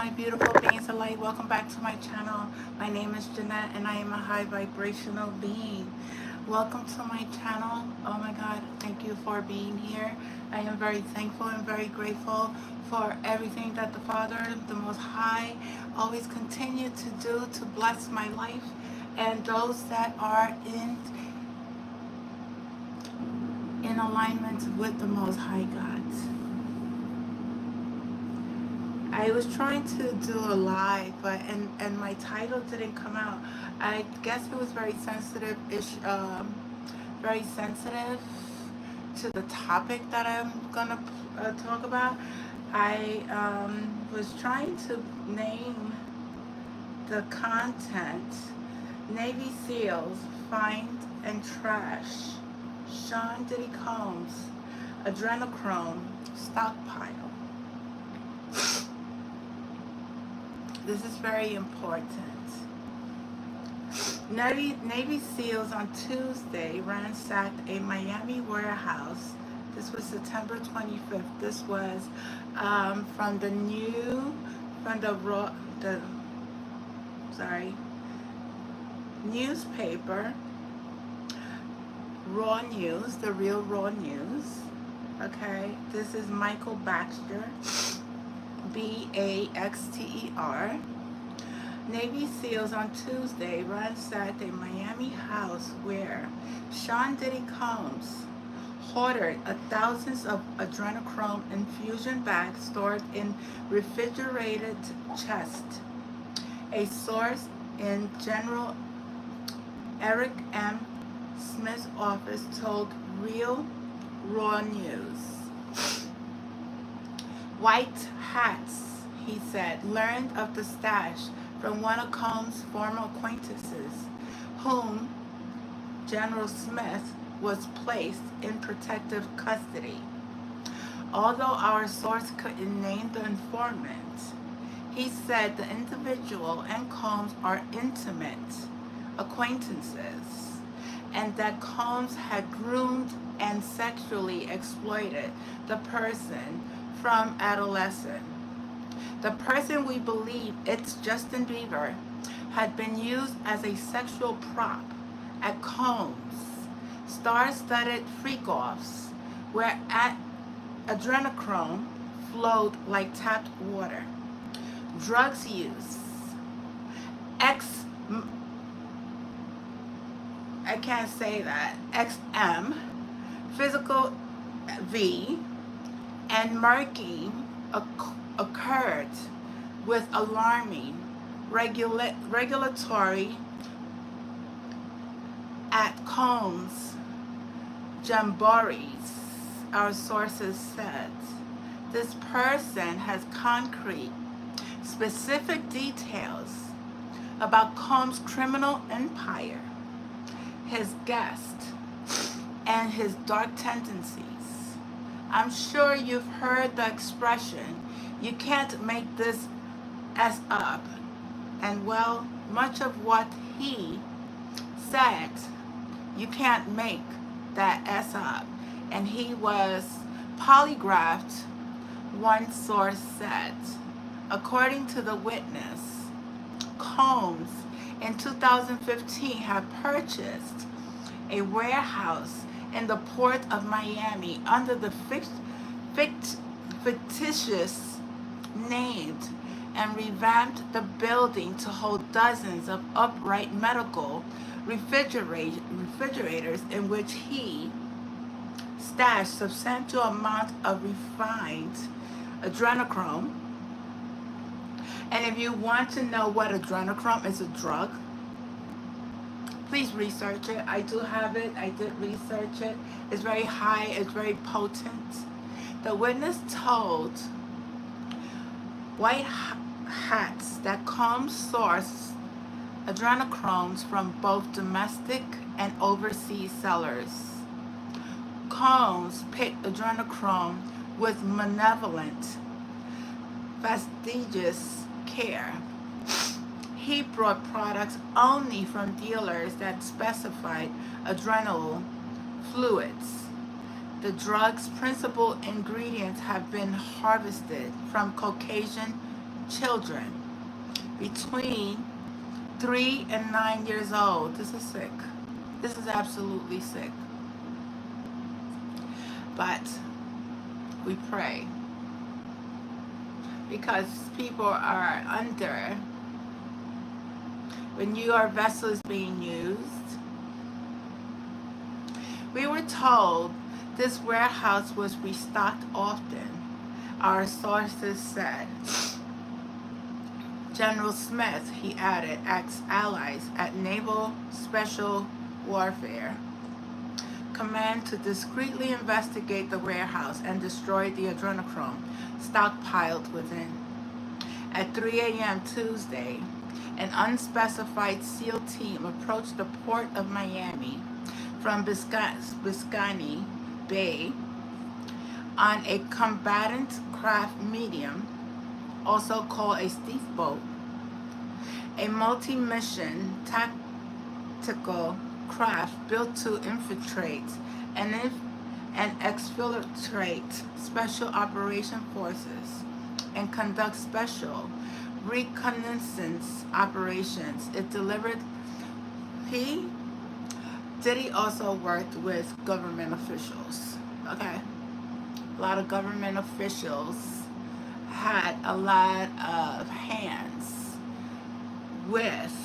my beautiful beings of light. Welcome back to my channel. My name is Jeanette and I am a high vibrational being. Welcome to my channel. Oh my God, thank you for being here. I am very thankful and very grateful for everything that the Father, the Most High, always continue to do to bless my life and those that are in alignment with the Most High God. I was trying to do a live, but and my title didn't come out. I guess it was very very sensitive to the topic that I'm gonna talk about. I was trying to name the content: Navy SEALs find and trash Diddy Combs adrenochrome stockpile. This is very important. Navy SEALs on Tuesday ransacked a Miami warehouse. This was September 25th. This was from the newspaper, Raw News, the real Raw News. Okay, this is Michael Baxter. Baxter. Navy SEALs on Tuesday ransacked a Miami house where Diddy Combs hoarded thousands of adrenochrome infusion bags stored in refrigerated chests. A source in General Eric M. Smith's office told Real Raw News. White hats, he said, learned of the stash from one of Combs' former acquaintances, whom General Smith was placed in protective custody. Although our source couldn't name the informant, he said the individual and Combs are intimate acquaintances, and that Combs had groomed and sexually exploited the person from adolescence. The person, we believe it's Justin Bieber, had been used as a sexual prop at Combs' star-studded freak-offs, where adrenochrome flowed like tapped water. Drugs use, XM, physical V, and marking occurred with alarming regulatory at Combs' jamborees, our sources said. This person has concrete, specific details about Combs' criminal empire, his guest, and his dark tendencies. I'm sure you've heard the expression, you can't make this S up. And well, much of what he said, you can't make that S up. And he was polygraphed, one source said. According to the witness, Combs in 2015 had purchased a warehouse in the port of Miami under the fictitious name and revamped the building to hold dozens of upright medical refrigerators in which he stashed substantial amount of refined adrenochrome. And if you want to know what adrenochrome is, a drug, please research it. I do have it. I did research it. It's very high. It's very potent. The witness told White Hats that Combs sourced adrenochromes from both domestic and overseas sellers. Combs picked adrenochrome with malevolent, fastidious care. He brought products only from dealers that specified adrenal fluids. The drug's principal ingredients have been harvested from Caucasian children between 3 and 9 years old. This is sick. This is absolutely sick. But we pray because people are under, when your vessel is being used. We were told this warehouse was restocked often. Our sources said. General Smith, he added, asked allies at Naval Special Warfare Command to discreetly investigate the warehouse and destroy the adrenochrome stockpiled within. At 3 a.m. Tuesday, an unspecified SEAL team approached the port of Miami from Biscayne Bay on a combatant craft medium, also called a steamboat, a multi-mission tactical craft built to infiltrate and exfiltrate special operation forces and conduct special reconnaissance operations. Diddy also worked with government officials. Okay, a lot of government officials had a lot of hands with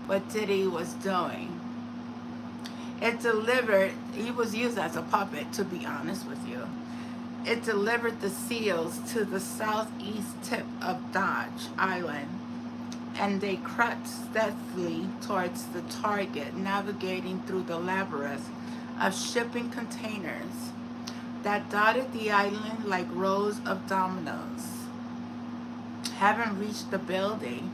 what Diddy was doing. He was used as a puppet, to be honest with you. It delivered the SEALs to the southeast tip of Dodge Island, and they crept stealthily towards the target, navigating through the labyrinth of shipping containers that dotted the island like rows of dominoes. Having reached the building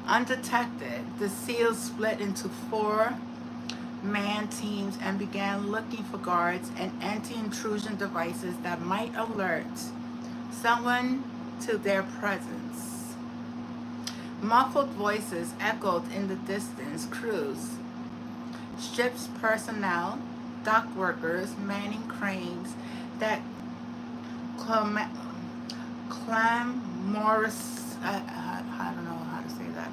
undetected, the SEALs split into 4-man teams and began looking for guards and anti-intrusion devices that might alert someone to their presence. Muffled voices echoed in the distance. Crews, ship's personnel, dock workers manning cranes that I don't know how to say that,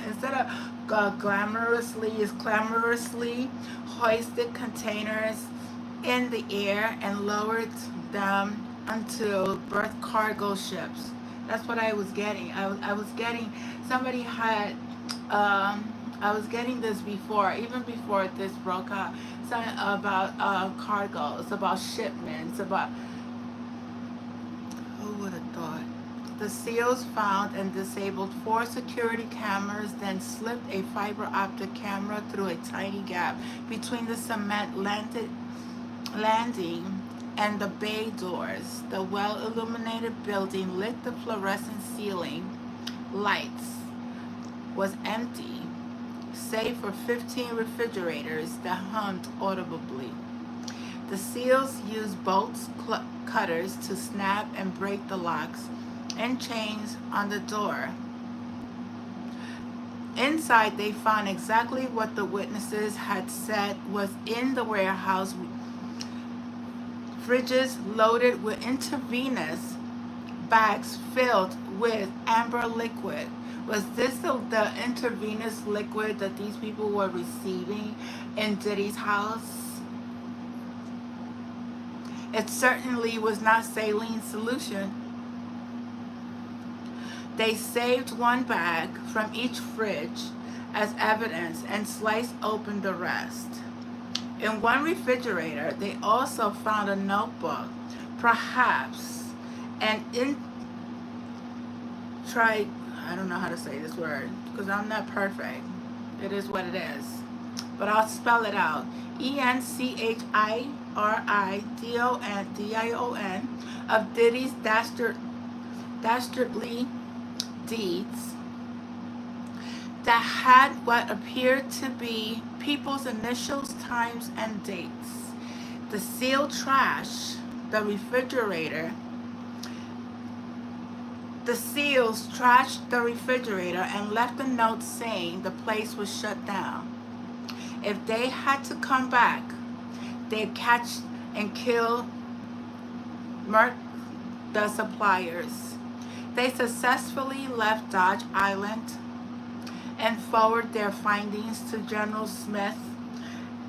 instead of clamorously hoisted containers in the air and lowered them onto berth cargo ships. That's what I was getting. I was getting, somebody had, I was getting this before, even before this broke out, something about cargoes, about shipments, about, who would have thought? The SEALs found and disabled 4 security cameras, then slipped a fiber optic camera through a tiny gap between the cement landing and the bay doors. The well-illuminated building, lit the fluorescent ceiling lights, was empty, save for 15 refrigerators that hummed audibly. The SEALs used bolts, cutters to snap and break the locks and chains on the door. Inside, they found exactly what the witnesses had said was in the warehouse. Fridges loaded with intravenous bags filled with amber liquid. Was this the intravenous liquid that these people were receiving in Diddy's house? It certainly was not saline solution. They saved one bag from each fridge as evidence and sliced open the rest. In one refrigerator, they also found a notebook, perhaps an I don't know how to say this word because I'm not perfect. It is what it is. But I'll spell it out. ENCHIRIDION of Diddy's dastardly deeds that had what appeared to be people's initials, times, and dates. The SEAL trashed the refrigerator. The SEALs trashed the refrigerator and left a note saying the place was shut down. If they had to come back, they'd catch and kill Merck, the suppliers. They successfully left Dodge Island and forwarded their findings to General Smith.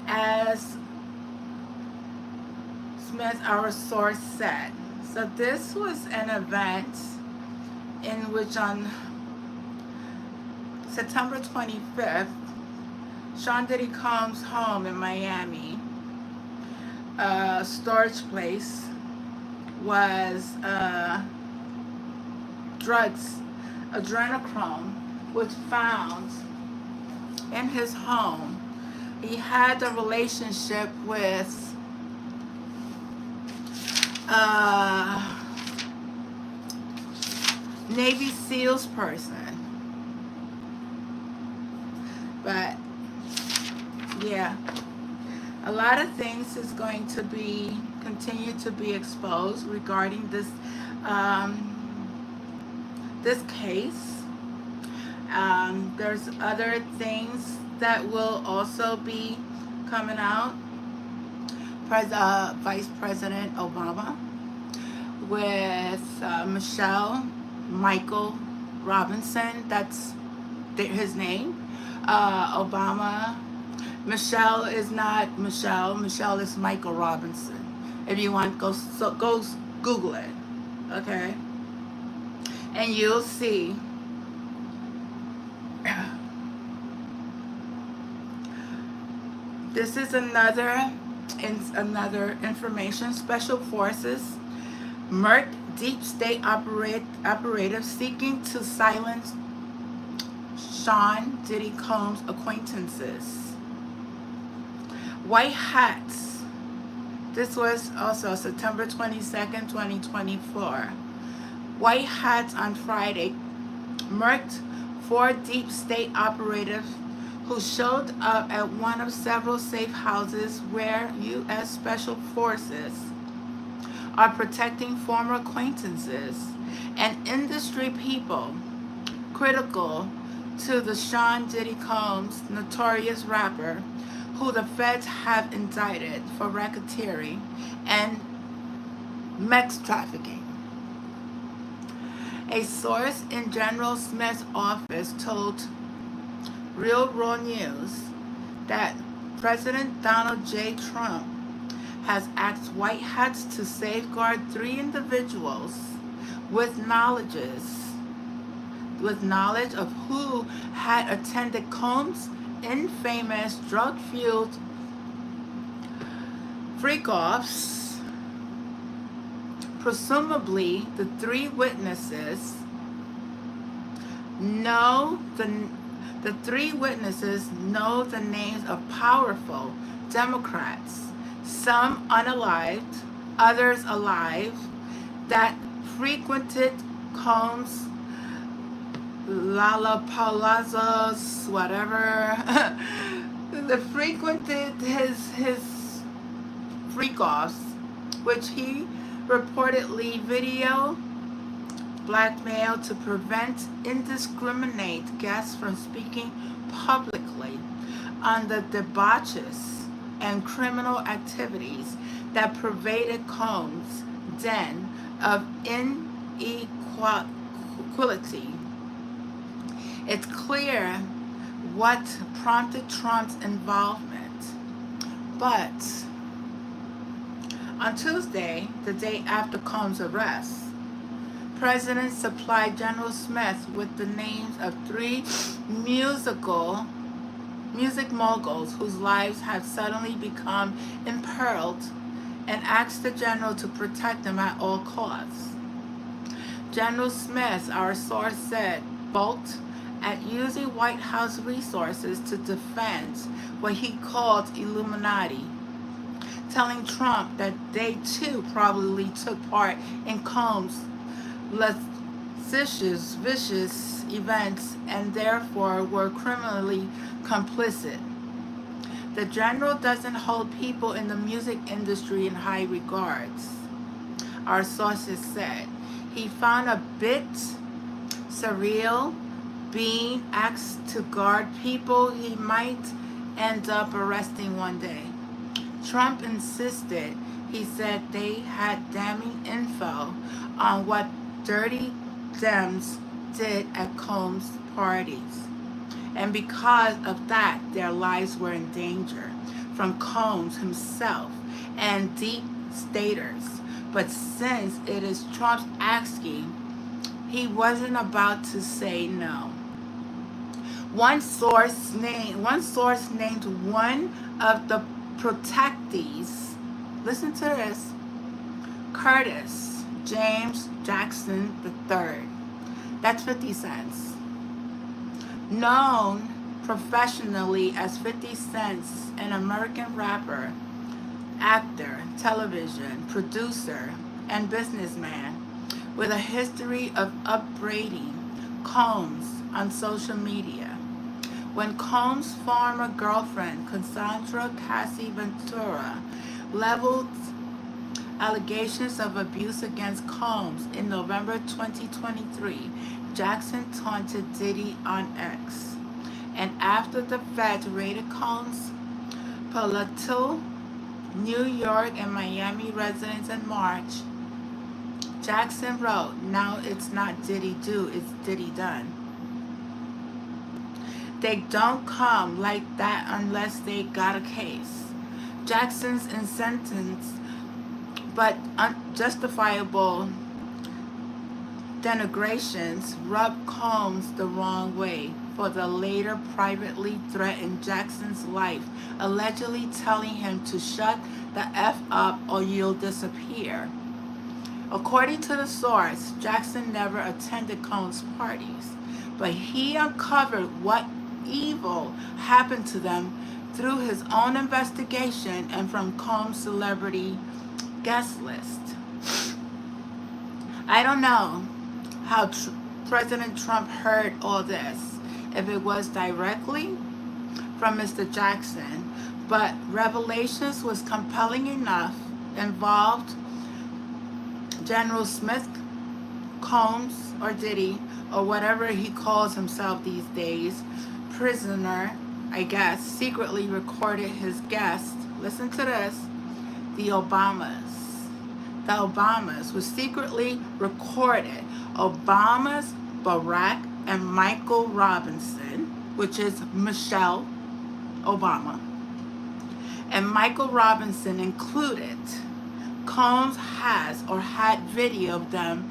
As Smith, our source, said. So this was an event in which on September 25th, Sean Diddy Combs' home in Miami, storage place, was drugs, andrenachrome, was found in his home. He had a relationship with Navy SEALs person. But yeah, a lot of things is going to be continue to be exposed regarding this this case. There's other things that will also be coming out. Vice President Obama with Michael Robinson, that's his name. Obama. Michelle is not Michelle. Michelle is Michael Robinson. If you want, go Google it, okay? And you'll see this is another information. Special Forces, Merck deep state operative seeking to silence Sean Diddy Combs' acquaintances. White hats. This was also September 22nd, 2024. White hats on Friday marked 4 deep state operatives who showed up at one of several safe houses where U.S. Special Forces are protecting former acquaintances and industry people critical to the Sean Diddy Combs, notorious rapper, who the feds have indicted for racketeering and sex trafficking. A source in General Smith's office told Real Raw News that President Donald J. Trump has asked white hats to safeguard 3 individuals with knowledge of who had attended Combs' infamous drug-fueled freak-offs. Presumably, the 3 witnesses know the 3 witnesses know the names of powerful Democrats, some unalived, others alive, that frequented Combs' Lollapaloozas, whatever. They frequented his freak-offs, which he reportedly video blackmail to prevent indiscriminate guests from speaking publicly on the debauches and criminal activities that pervaded Combs' den of inequality. It's clear what prompted Trump's involvement, but on Tuesday, the day after Combs' arrest, President supplied General Smith with the names of 3 music moguls whose lives have suddenly become imperiled and asked the general to protect them at all costs. General Smith, our source said, balked at using White House resources to defend what he called Illuminati, telling Trump that they too probably took part in Combs' lascivious, vicious events and therefore were criminally complicit. The general doesn't hold people in the music industry in high regards, our sources said. He found a bit surreal being asked to guard people he might end up arresting one day. Trump insisted He said they had damning info on what dirty Dems did at Combs' parties. And because of that, their lives were in danger from Combs himself and deep staters. But since it is Trump's asking, he wasn't about to say no. One source named one of the protectees, listen to this, Curtis James Jackson III. That's 50 cents. Known professionally as 50 Cents, an American rapper, actor, television producer, and businessman with a history of upbraiding Combs on social media. When Combs' former girlfriend, Cassandra Cassie Ventura, leveled allegations of abuse against Combs in November 2023, Jackson taunted Diddy on X. And after the feds raided Combs' Palo, New York, and Miami residence in March, Jackson wrote, "Now it's not Diddy do, it's Diddy done. They don't come like that unless they got a case." Jackson's insentence but unjustifiable denigrations rubbed Combs the wrong way, for the later privately threatened Jackson's life, allegedly telling him to shut the F up or you'll disappear. According to the source, Jackson never attended Combs' parties, but he uncovered what evil happened to them through his own investigation and from Combs' celebrity guest list. I don't know how President Trump heard all this, if it was directly from Mr. Jackson, but revelations was compelling enough, involved General Smith, Combs, or Diddy, or whatever he calls himself these days, prisoner, I guess, secretly recorded his guest, listen to this, the Obamas. The Obamas was secretly recorded. Obamas, Barack, and Michael Robinson, which is Michelle Obama, and Michael Robinson included. Combs has or had video of them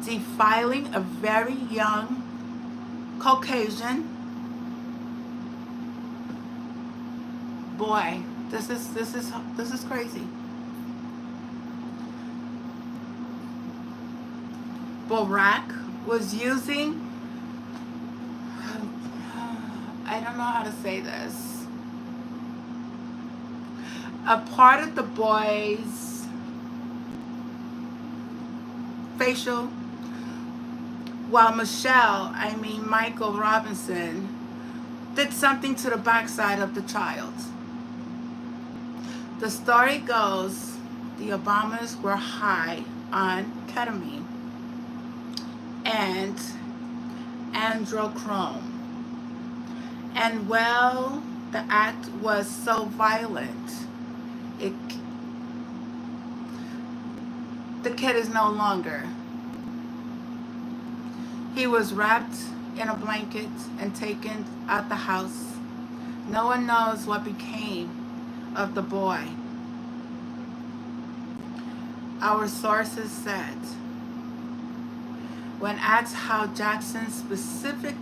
defiling a very young Caucasian boy. This is crazy. Barack was using, I don't know how to say this, a part of the boy's facial, while Michael Robinson, did something to the backside of the child. The story goes, the Obamas were high on ketamine and andrenachrome. And well, the act was so violent, the kid is no longer. He was wrapped in a blanket and taken out the house. No one knows what became of the boy. Our sources said, when asked how Jackson's specificity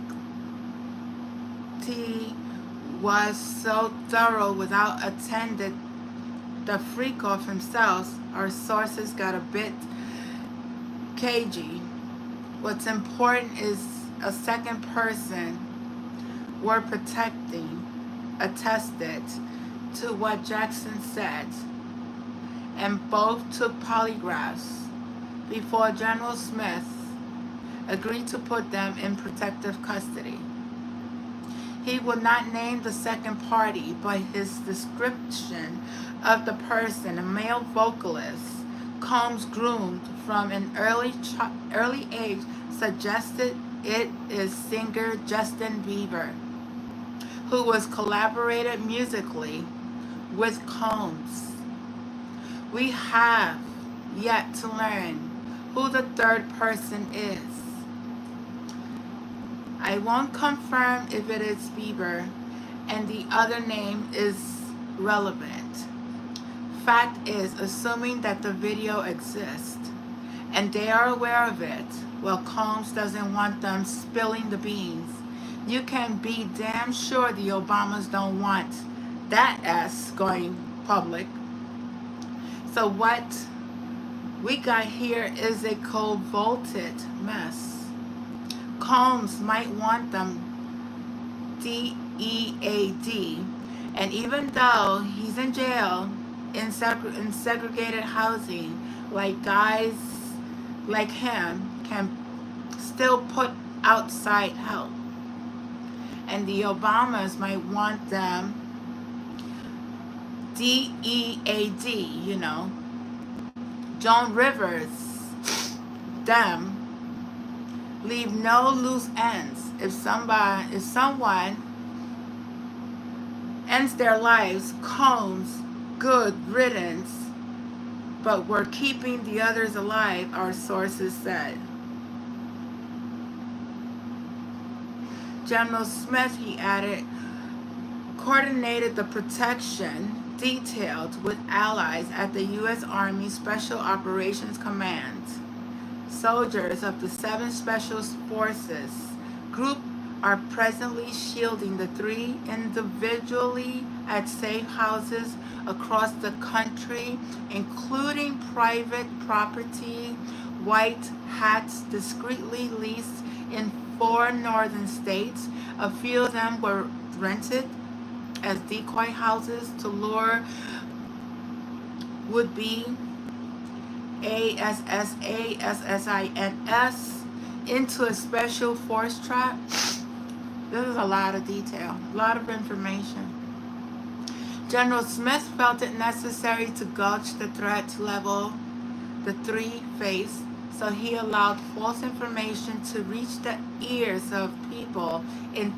was so thorough without attending the freak off himself, our sources got a bit cagey. What's important is a second person we're protecting attested to what Jackson said, and both took polygraphs before General Smith agreed to put them in protective custody. He would not name the second party, but his description of the person, a male vocalist, Combs groomed from an early age, suggested it is singer Justin Bieber, who was collaborated musically with Combs. We have yet to learn who the third person is. I won't confirm if it is Bieber and the other name is relevant. Fact is, assuming that the video exists and they are aware of it, well, Combs doesn't want them spilling the beans. You can be damn sure the Obamas don't want that S going public. So what we got here is a cold-volted mess. Combs might want them DEAD, and even though he's in jail in segregated housing, like guys like him can still put outside help. And the Obamas might want them DEAD, you know, Joan Rivers, them, leave no loose ends. If someone ends their lives, Combs, good riddance, but we're keeping the others alive, our sources said. General Smith, he added, coordinated the protection detailed with allies at the U.S. Army Special Operations Command. Soldiers of the 7 Special Forces Group are presently shielding the 3 individually at safe houses across the country, including private property, white hats discreetly leased in 4 northern states. A few of them were rented as decoy houses to lure would-be ASSASSINS into a special force trap. This is a lot of detail, a lot of information. General Smith felt it necessary to gauge the threat level the 3 faced, so he allowed false information to reach the ears of people in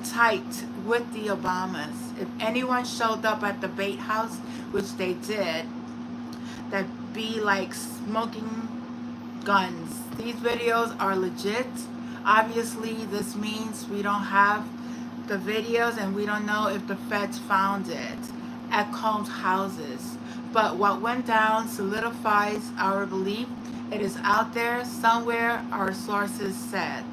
tight with the Obamas. If anyone showed up at the bait house, which they did, that'd be like smoking guns. These videos are legit. Obviously, this means we don't have the videos and we don't know if the feds found it at Combs' houses. But what went down solidifies our belief it is out there somewhere, our sources said.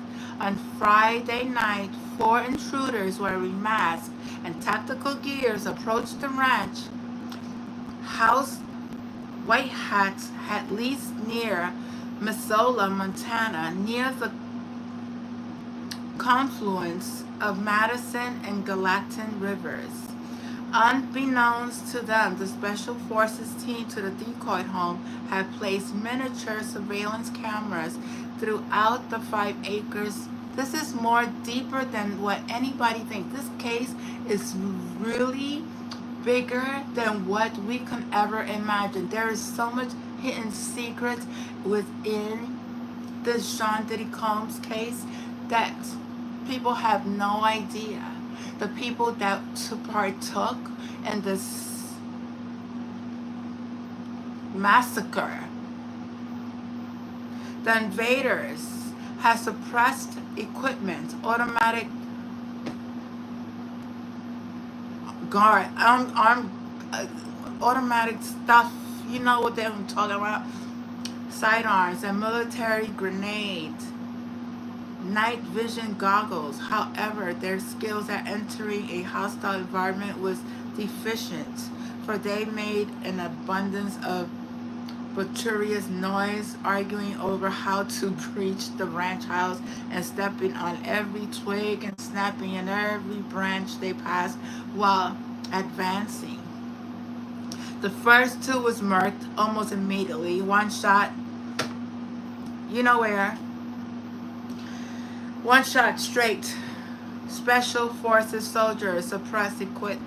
On Friday night, 4 intruders wearing masks and tactical gears approached the ranch house. White hats had leased near Missoula, Montana, near the confluence of Madison and Gallatin rivers. Unbeknownst to them, the Special Forces team to the decoy home had placed miniature surveillance cameras throughout the 5 acres. This is more deeper than what anybody thinks. This case is really bigger than what we can ever imagine. There is so much hidden secrets within this Sean Diddy Combs case that people have no idea. The people that partook in this massacre, the invaders have suppressed equipment, automatic guard, automatic stuff, you know what they're talking about, sidearms and military grenades, night vision goggles. However, their skills at entering a hostile environment was deficient, for they made an abundance of boisterous noise, arguing over how to breach the ranch house and stepping on every twig and snapping in every branch they passed while advancing. The first 2 was murked almost immediately. One shot, you know where. One shot straight. Special Forces soldiers suppressed equipped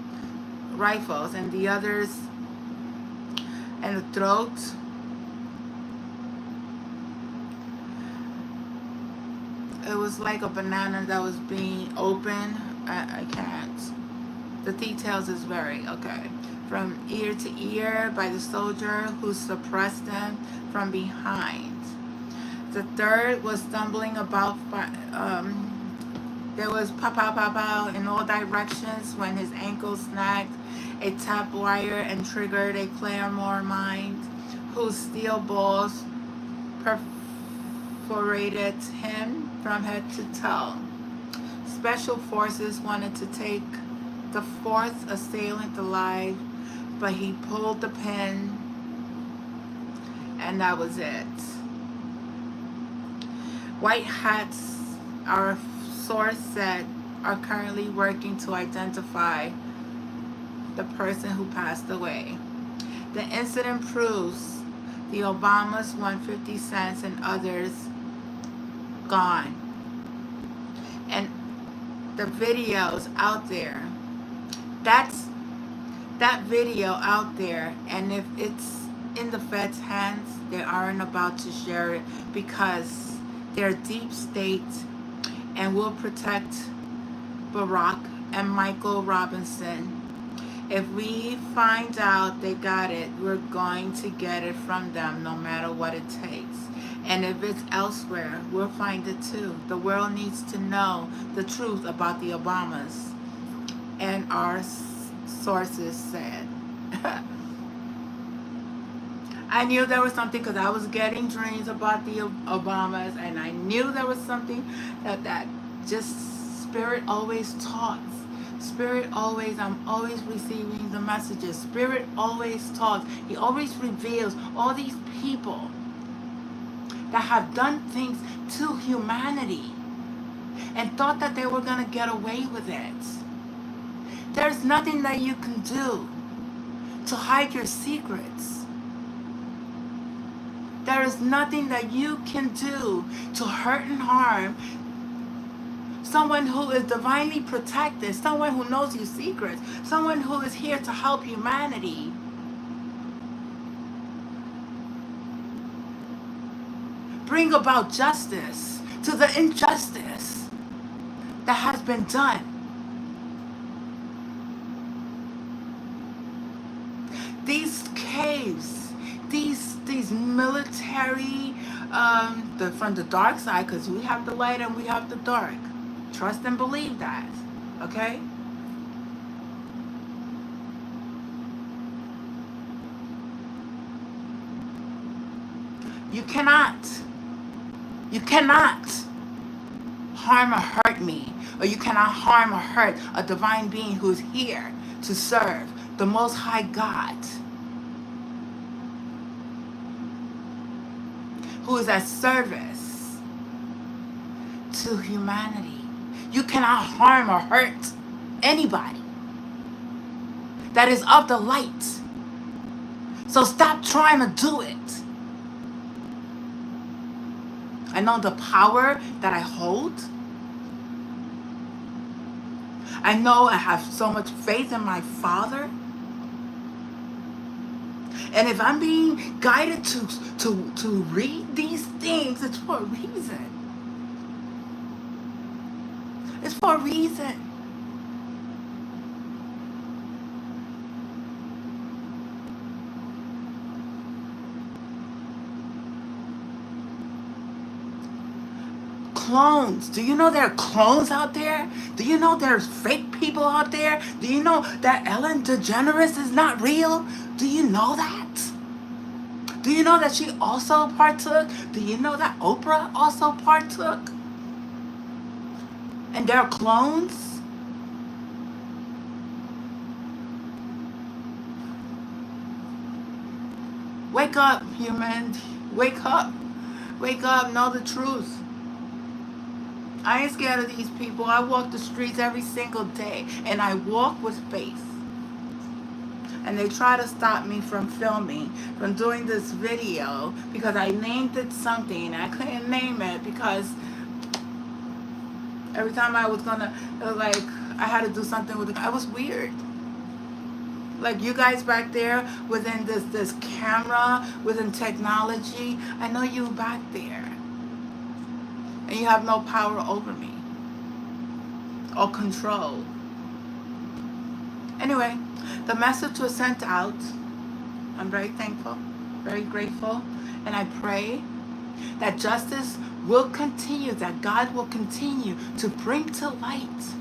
rifles, and the others in the throat. It was like a banana that was being opened. I can't. The details is very okay. From ear to ear by the soldier who suppressed them from behind. The third was stumbling about. There was pow pow pow pow in all directions when his ankle snagged a tap wire and triggered a claymore mine whose steel balls perforated him from head to toe. Special forces wanted to take the fourth assailant alive, but he pulled the pin, and that was it. White hats, our source said, are currently working to identify the person who passed away. The incident proves the Obamas won 50 cents and others gone. And the videos out there, that video out there, and if it's in the Fed's hands, they aren't about to share it because they're deep state and will protect Barack and Michael Robinson. If we find out they got it, we're going to get it from them no matter what it takes. And if it's elsewhere, we'll find it too. The world needs to know the truth about the Obamas. And our sources said. I knew there was something because I was getting dreams about the Obamas, and I knew there was something that just Spirit always talks. Spirit always, I'm always receiving the messages. Spirit always talks. He always reveals all these people that have done things to humanity and thought that they were going to get away with it. There's nothing that you can do to hide your secrets. There is nothing that you can do to hurt and harm someone who is divinely protected, someone who knows your secrets, someone who is here to help humanity. Bring about justice to the injustice that has been done. These caves, these military, from the dark side, because we have the light and we have the dark. Trust and believe that, okay? You cannot harm or hurt me, or you cannot harm or hurt a divine being who is here to serve the Most High God, who is at service to humanity. You cannot harm or hurt anybody that is of the light. So stop trying to do it. I know the power that I hold. I know I have so much faith in my Father. And if I'm being guided to read these things, it's for a reason. It's for a reason. Clones. Do you know there are clones out there? Do you know there's fake people out there? Do you know that Ellen DeGeneres is not real? Do you know that? Do you know that she also partook? Do you know that Oprah also partook? And there are clones? Wake up, human. Wake up. Wake up. Know the truth. I ain't scared of these people. I walk the streets every single day, and I walk with faith. And they try to stop me from filming, from doing this video, because I named it something, and I couldn't name it because every time I was gonna, like, I had to do something with it. I was weird. Like you guys back there within this camera, within technology, I know you back there. And you have no power over me or control. Anyway, the message was sent out. I'm very thankful, very grateful, and I pray that justice will continue, that God will continue to bring to light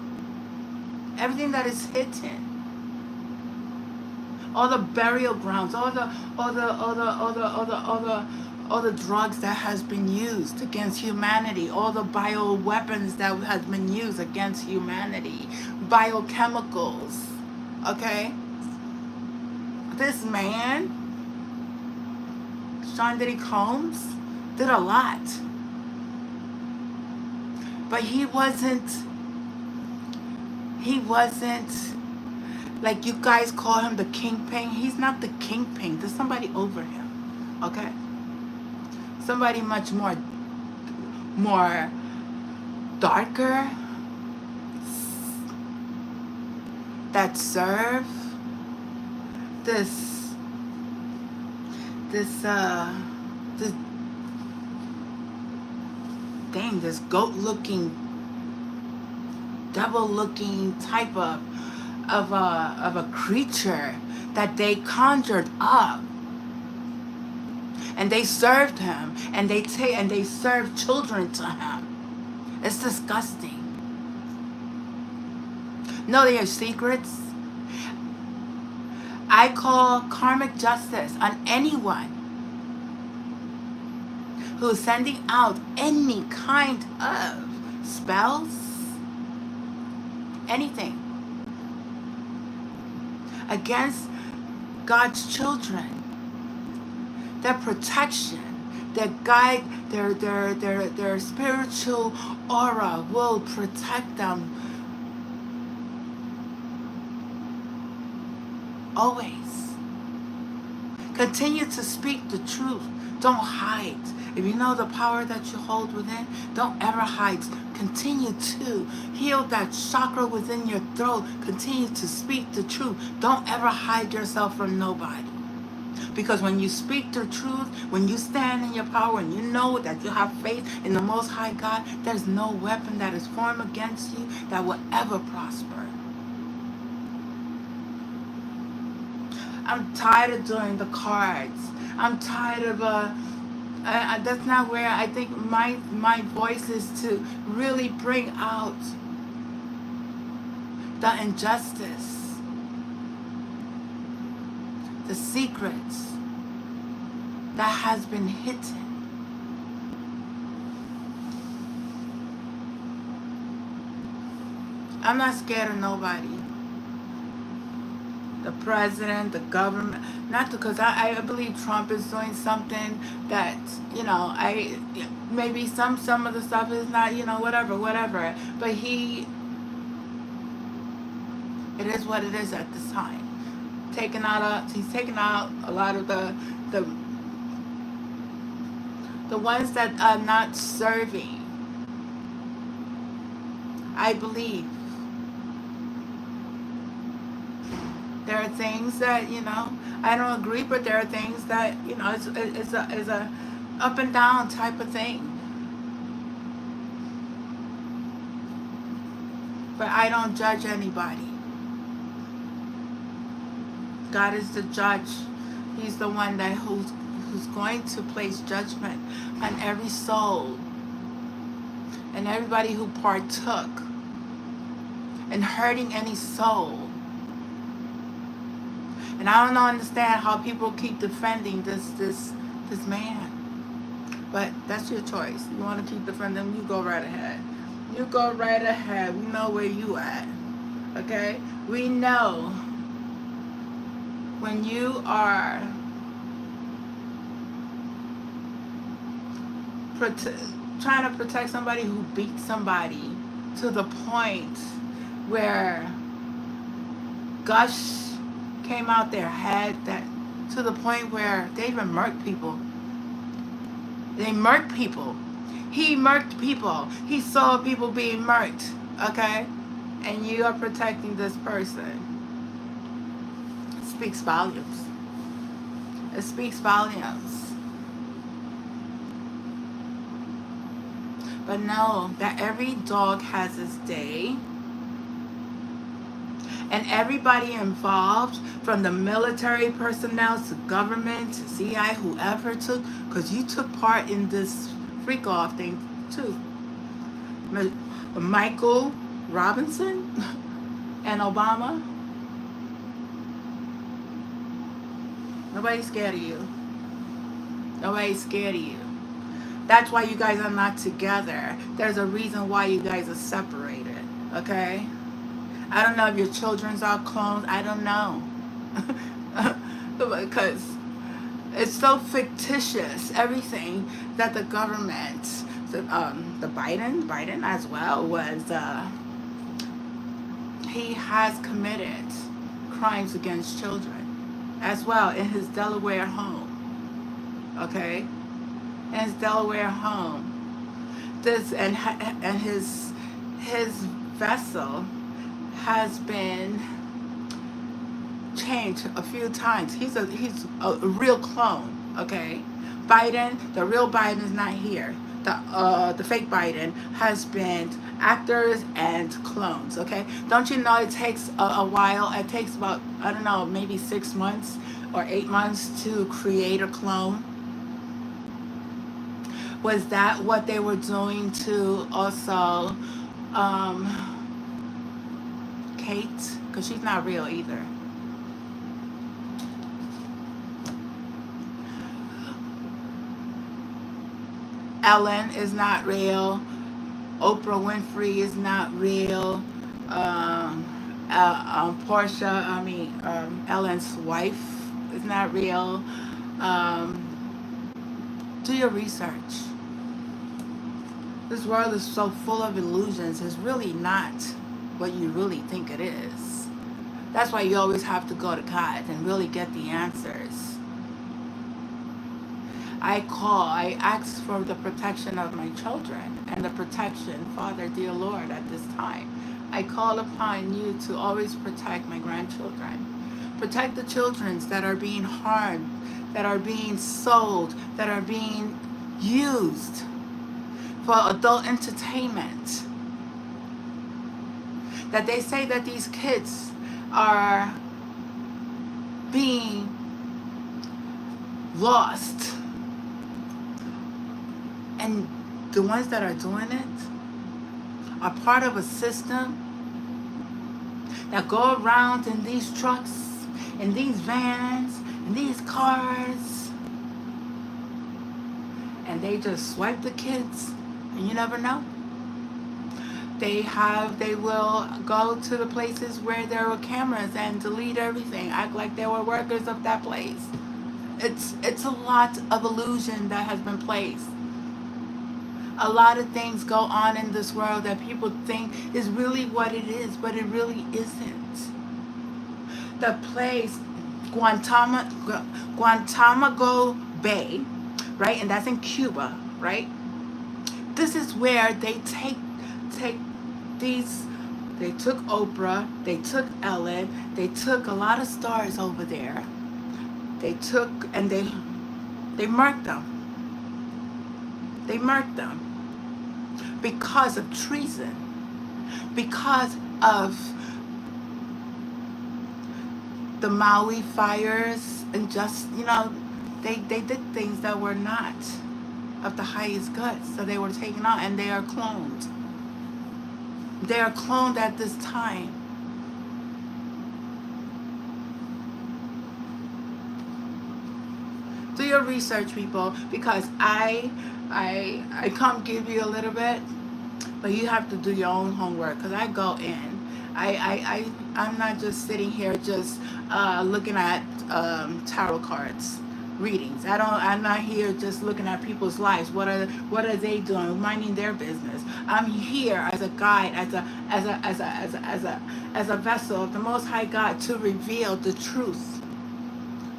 everything that is hidden, all the burial grounds, all the drugs that has been used against humanity, all the bioweapons that has been used against humanity, biochemicals. Okay, this man, Diddy Combs, did a lot, but he wasn't like you guys call him the kingpin. He's not the kingpin. There's somebody over him. Okay, somebody much more darker, that serve this this goat looking, devil looking type of a creature that they conjured up, and they served him, and they served children to him. It's disgusting. Know their secrets. I call karmic justice on anyone who's sending out any kind of spells, anything against God's children. Their protection, their guide, their spiritual aura will protect them always. Continue to speak the truth. Don't hide. If you know the power that you hold within, don't ever hide. Continue to heal that chakra within your throat. Continue to speak the truth. Don't ever hide yourself from nobody. Because when you speak the truth, when you stand in your power, and you know that you have faith in the Most High God, there's no weapon that is formed against you that will ever prosper. I'm tired of doing the cards. I'm tired of that's not where I think my voice is, to really bring out the injustice, the secrets that has been hidden. I'm not scared of nobody. The president, the government, not because I believe Trump is doing something that, maybe some of the stuff is not, whatever, but it is what it is at this time. He's taking out a lot of the ones that are not serving. I believe there are things that, I don't agree, but there are things that, it's a up and down type of thing. But I don't judge anybody. God is the judge. He's the one that who's going to place judgment on every soul and everybody who partook in hurting any soul. And I don't understand how people keep defending this man. But that's your choice. You want to keep defending him, you go right ahead. You go right ahead. We know where you at. Okay? We know when you are trying to protect somebody who beat somebody to the point where gush came out their head, that to the point where they even murked people. They murked people. He murked people. He saw people being murked. Okay? And you are protecting this person. It speaks volumes. It speaks volumes. But know that every dog has its day. And everybody involved, from the military personnel to government to CI, whoever took, because you took part in this freak off thing too. Michael Robinson and Obama, nobody's scared of you. Nobody's scared of you. That's why you guys are not together. There's a reason why you guys are separated. Okay? I don't know if your children's are clones. I don't know. Because it's so fictitious, everything that the government, the Biden as well, was, he has committed crimes against children as well in his Delaware home. Okay? In his Delaware home. This and his vessel has been changed a few times. He's a real clone. Okay, Biden, the real Biden is not here. The fake Biden has been actors and clones. Okay, don't you know it takes a while? It takes about, I don't know, maybe 6 months or 8 months to create a clone. Was that what they were doing to also Kate? Because she's not real either. Ellen is not real. Oprah Winfrey is not real. Portia, Ellen's wife is not real. Do your research. This world is so full of illusions. It's really not what you really think it is. That's why you always have to go to God and really get the answers. I ask for the protection of my children and the protection, Father, dear Lord, at this time. I call upon you to always protect my grandchildren. Protect the children that are being harmed, that are being sold, that are being used for adult entertainment. That they say that these kids are being lost. And the ones that are doing it are part of a system that go around in these trucks, in these vans, in these cars, and they just swipe the kids, and you never know. They will go to the places where there were cameras and delete everything, act like they were workers of that place. It's a lot of illusion that has been placed. A lot of things go on in this world that people think is really what it is, but it really isn't. The place, Guantanamo Bay, right? And that's in Cuba, right? This is where they take these, they took Oprah, they took Ellen, they took a lot of stars over there. They took, and they murked them. They murked them because of treason, because of the Maui fires, and just, they did things that were not of the highest good, so they were taken out, and they are cloned. They are cloned at this time. Do your research, people, because I come give you a little bit, but you have to do your own homework, because I go in. I'm not just sitting here just looking at tarot cards readings. I'm not here just looking at people's lives. What are they doing? Minding their business. I'm here as a guide, as a vessel of the Most High God, to reveal the truth,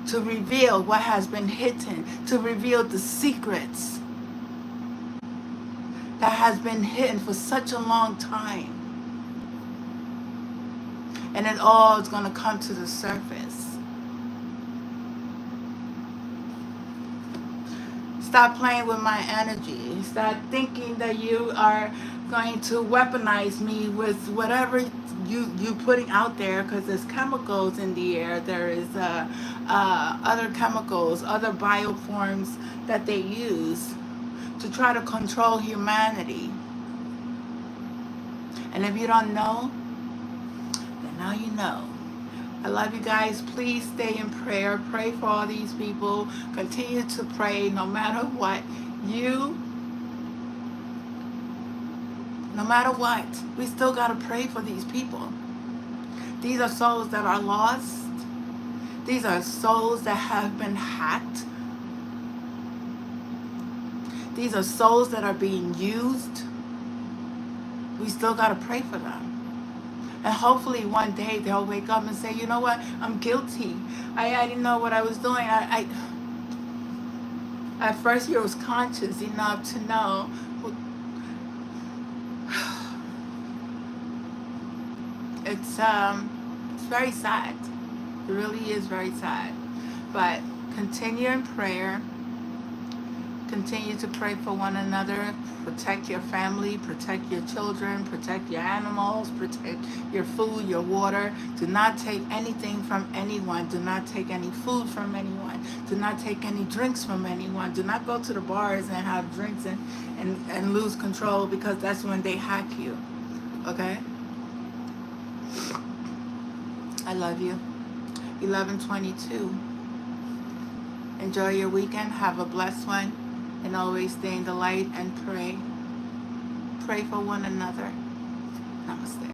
to reveal what has been hidden, to reveal the secrets that has been hidden for such a long time. And it all is going to come to the surface. Stop playing with my energy. Stop thinking that you are going to weaponize me with whatever you putting out there, because there's chemicals in the air. There is other chemicals, other bioforms that they use to try to control humanity. And if you don't know, then now you know. I love you guys. Please stay in prayer. Pray for all these people. Continue to pray no matter what. No matter what, we still got to pray for these people. These are souls that are lost. These are souls that have been hacked. These are souls that are being used. We still got to pray for them. And hopefully one day they'll wake up and say, you know what, I'm guilty. I didn't know what I was doing. At first you was conscious enough to know. It's very sad. It really is very sad. But continue in prayer. Continue to pray for one another. Protect your family, protect your children, protect your animals, protect your food, your water. Do not take anything from anyone. Do not take any food from anyone. Do not take any drinks from anyone. Do not go to the bars and have drinks and lose control, because that's when they hack you. Okay? I love you. 11:22. Enjoy your weekend. Have a blessed one. And always stay in the light and pray. Pray for one another. Namaste.